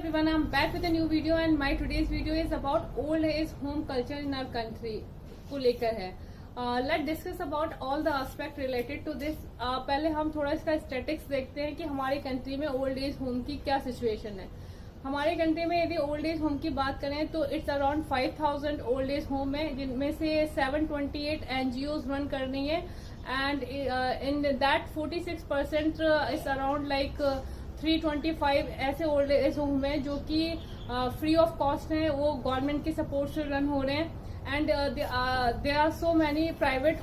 everyone, I'm back with a new video and my today's video is about old age home culture in our country को लेकर है. Let's discuss about all the aspect related to this. पहले हम थोड़ा इसका statics देखते हैं कि हमारे कंट्री में ओल्ड एज होम की क्या सिचुएशन है. हमारे कंट्री में यदि ओल्ड एज होम की बात करें तो it's around 5000 old age home है, जिनमें से 728 NGOs रन कर रही है and in that 46% is around like 325 ऐसे ओल्ड एज होम है जो कि फ्री ऑफ कॉस्ट हैं, वो गवर्नमेंट के सपोर्ट से रन हो रहे हैं and they are so many private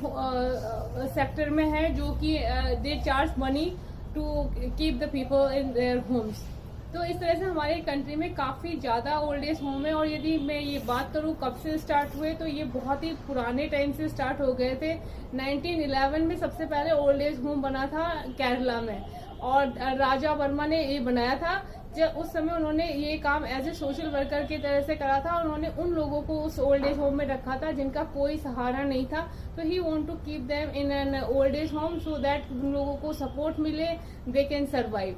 sector में है जो कि they charge money to keep the people in their homes. तो इस तरह से हमारे कंट्री में काफी ज्यादा ओल्ड एज होम है. और यदि मैं ये बात करूं कब से स्टार्ट हुए तो ये बहुत ही पुराने टाइम से स्टार्ट हो गए थे. 1911 में सबसे पहले ओल्ड एज होम बना था केरला में और राजा वर्मा ने ये बनाया था. जब उस समय उन्होंने ये काम एज ए सोशल वर्कर की तरह से करा था. उन्होंने उन लोगों को उस ओल्ड एज होम में रखा था जिनका कोई सहारा नहीं था. तो he want to keep them in an old age home so that उन लोगों को सपोर्ट मिले, दे कैन सर्वाइव.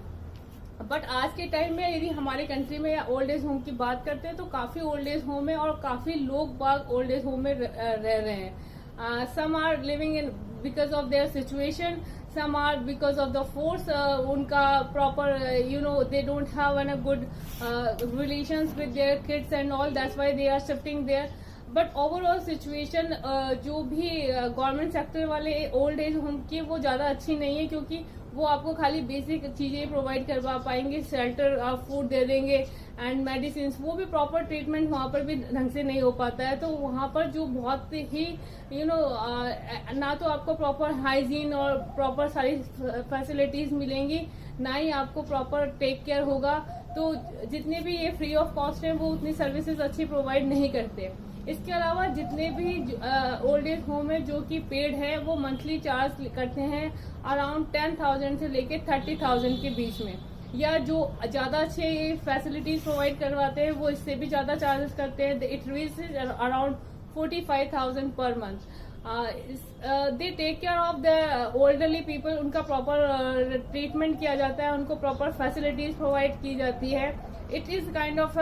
बट आज के टाइम में यदि हमारे कंट्री में या ओल्ड एज होम की बात करते हैं तो काफी ओल्ड एज होम है और काफी लोग बाग ओल्ड एज होम में रह रहे हैं. Some are living in because of their situation, some are because of the force. उनका proper they don't have a good relations with their kids and all, that's why they are shifting there. But overall situation जो भी government sector वाले old age home की वो ज्यादा अच्छी नहीं है, क्योंकि वो आपको खाली बेसिक चीजें प्रोवाइड करवा पाएंगे, शेल्टर, फूड दे देंगे एंड मेडिसिन. वो भी प्रॉपर ट्रीटमेंट वहाँ पर भी ढंग से नहीं हो पाता है. तो वहाँ पर जो बहुत ही ना तो आपको प्रॉपर हाइजीन और प्रॉपर सारी फैसिलिटीज मिलेंगी, ना ही आपको प्रॉपर टेक केयर होगा. तो जितने भी ये फ्री ऑफ कॉस्ट है वो उतनी सर्विसेज अच्छी प्रोवाइड नहीं करते. इसके अलावा जितने भी ओल्ड एज होम है जो कि पेड है वो मंथली चार्ज करते हैं अराउंड 10,000 से लेके 30,000 के बीच में, या जो ज्यादा अच्छे फैसिलिटीज प्रोवाइड करवाते हैं वो इससे भी ज्यादा चार्जेस करते हैं. It reaches around 45,000 per month. They take care of the elderly people. उनका प्रॉपर ट्रीटमेंट किया जाता है, उनको प्रॉपर फैसिलिटीज प्रोवाइड की जाती है. It is kind of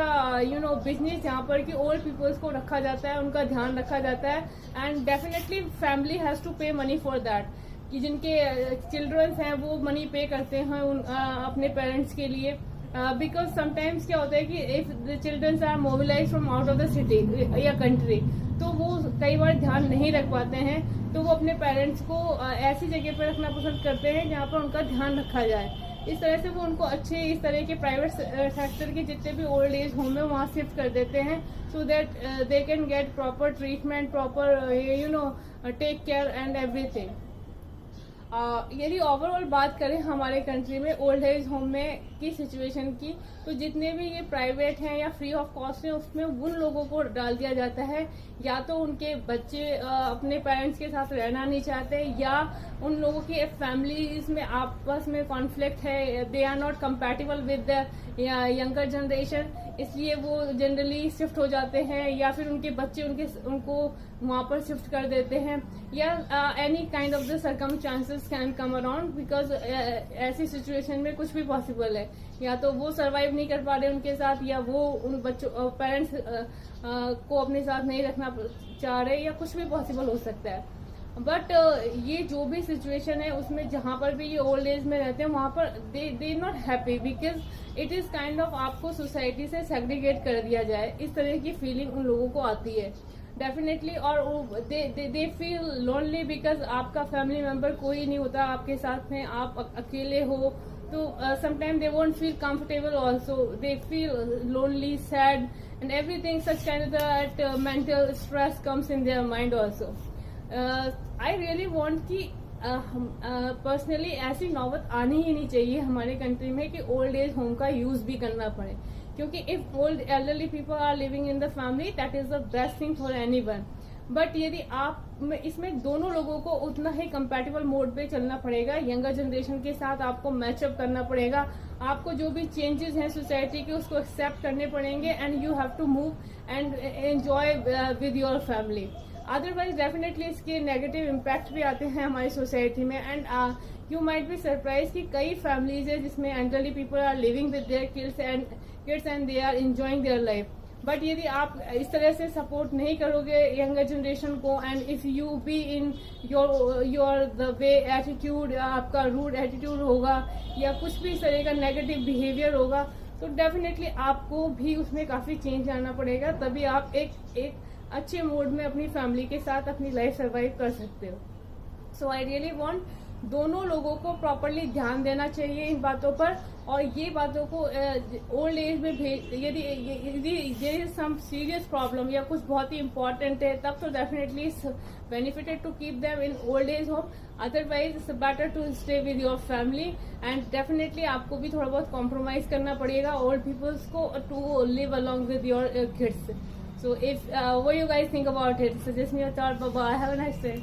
business जहाँ पर कि ओल्ड पीपल्स को रखा जाता है, उनका ध्यान रखा जाता है and definitely family has to pay money for that. कि जिनके चिल्ड्रंस हैं वो मनी पे करते हैं अपने पेरेंट्स के लिए, बिकॉज समटाइम्स क्या होता है कि if the childrens are mobilize from out of the city या कंट्री तो वो कई बार ध्यान नहीं रख पाते हैं. तो वो अपने पेरेंट्स को ऐसी जगह पर रखना पसंद करते हैं जहाँ पर उनका ध्यान रखा जाए. इस तरह से वो उनको अच्छे इस तरह के प्राइवेट सेक्टर के जितने भी ओल्ड एज होम है वहाँ शिफ्ट कर देते हैं so that they can get proper treatment, proper take care and everything. यदि ओवरऑल बात करें हमारे कंट्री में ओल्ड एज होम में की सिचुएशन की, तो जितने भी ये प्राइवेट हैं या फ्री ऑफ कॉस्ट हैं उसमें उन लोगों को डाल दिया जाता है या तो उनके बच्चे अपने पेरेंट्स के साथ रहना नहीं चाहते, या उन लोगों की फैमिलीज में आपस में कॉन्फ्लिक्ट है, they are not compatible with the younger generation, इसलिए वो जनरली शिफ्ट हो जाते हैं, या फिर उनके बच्चे उनको वहां पर शिफ्ट कर देते हैं, या any kind of the circumstances can come around. Because ऐसी सिचुएशन में कुछ भी पॉसिबल है, या तो वो सरवाइव नहीं कर पा रहे उनके साथ, या वो उन बच्चों पेरेंट्स को अपने साथ नहीं रखना चाह रहे, या कुछ भी पॉसिबल हो सकता है. बट ये जो भी सिचुएशन है उसमें जहां पर भी ये ओल्ड एज में रहते हैं वहां पर they not happy, because it is kind of आपको सोसाइटी से सेग्रीगेट कर दिया जाए, इस तरह की फीलिंग उन लोगों को आती है डेफिनेटली. और दे फील लोनली बिकॉज आपका फैमिली मेंबर कोई नहीं होता आपके साथ में, आप अकेले हो. तो sometime they won't feel comfortable also, they feel lonely, sad and everything. Such kind of that mental stress comes in their mind also. I really want कि पर्सनली ऐसी नौबत आनी ही नहीं चाहिए हमारे कंट्री में कि ओल्ड एज होम का यूज भी करना पड़े, क्योंकि if old elderly people are living in the family that is the best thing for anyone. But यदि आप इसमें दोनों लोगों को उतना ही कंपैटिबल मोड पे चलना पड़ेगा, यंगर जनरेशन के साथ आपको मैचअप करना पड़ेगा, आपको जो भी चेंजेस हैं सोसाइटी के उसको एक्सेप्ट करने पड़ेंगे and you have to move and enjoy with your family. Otherwise definitely इसके नेगेटिव इम्पैक्ट भी आते हैं हमारी सोसाइटी में. And you might be surprise कि कई फैमिलीज है जिसमें elderly people are living with their kids and kids and they are enjoying their life. But यदि आप इस तरह से सपोर्ट नहीं करोगे यंगर जनरेशन को, and if you be in your the way attitude, आपका रूड एटीट्यूड होगा या कुछ भी इस तरह का नेगेटिव बिहेवियर होगा, तो डेफिनेटली आपको भी उसमें काफी चेंज आना पड़ेगा, तभी आप एक अच्छे मोड में अपनी फैमिली के साथ अपनी लाइफ सर्वाइव कर सकते हो. सो आई रियली वांट दोनों लोगों को प्रॉपरली ध्यान देना चाहिए इन बातों पर, और ये बातों को ओल्ड एज में यदि सम सीरियस प्रॉब्लम या कुछ बहुत ही इम्पोर्टेंट है तब तो definitely benefited to keep them in old age home. Otherwise it's better to stay with your family, and definitely आपको भी थोड़ा बहुत कॉम्प्रोमाइज करना पड़ेगा ओल्ड पीपल्स को to live along with your kids. So if what you guys think about it, suggest me your thought. Bye bye. Have a nice day.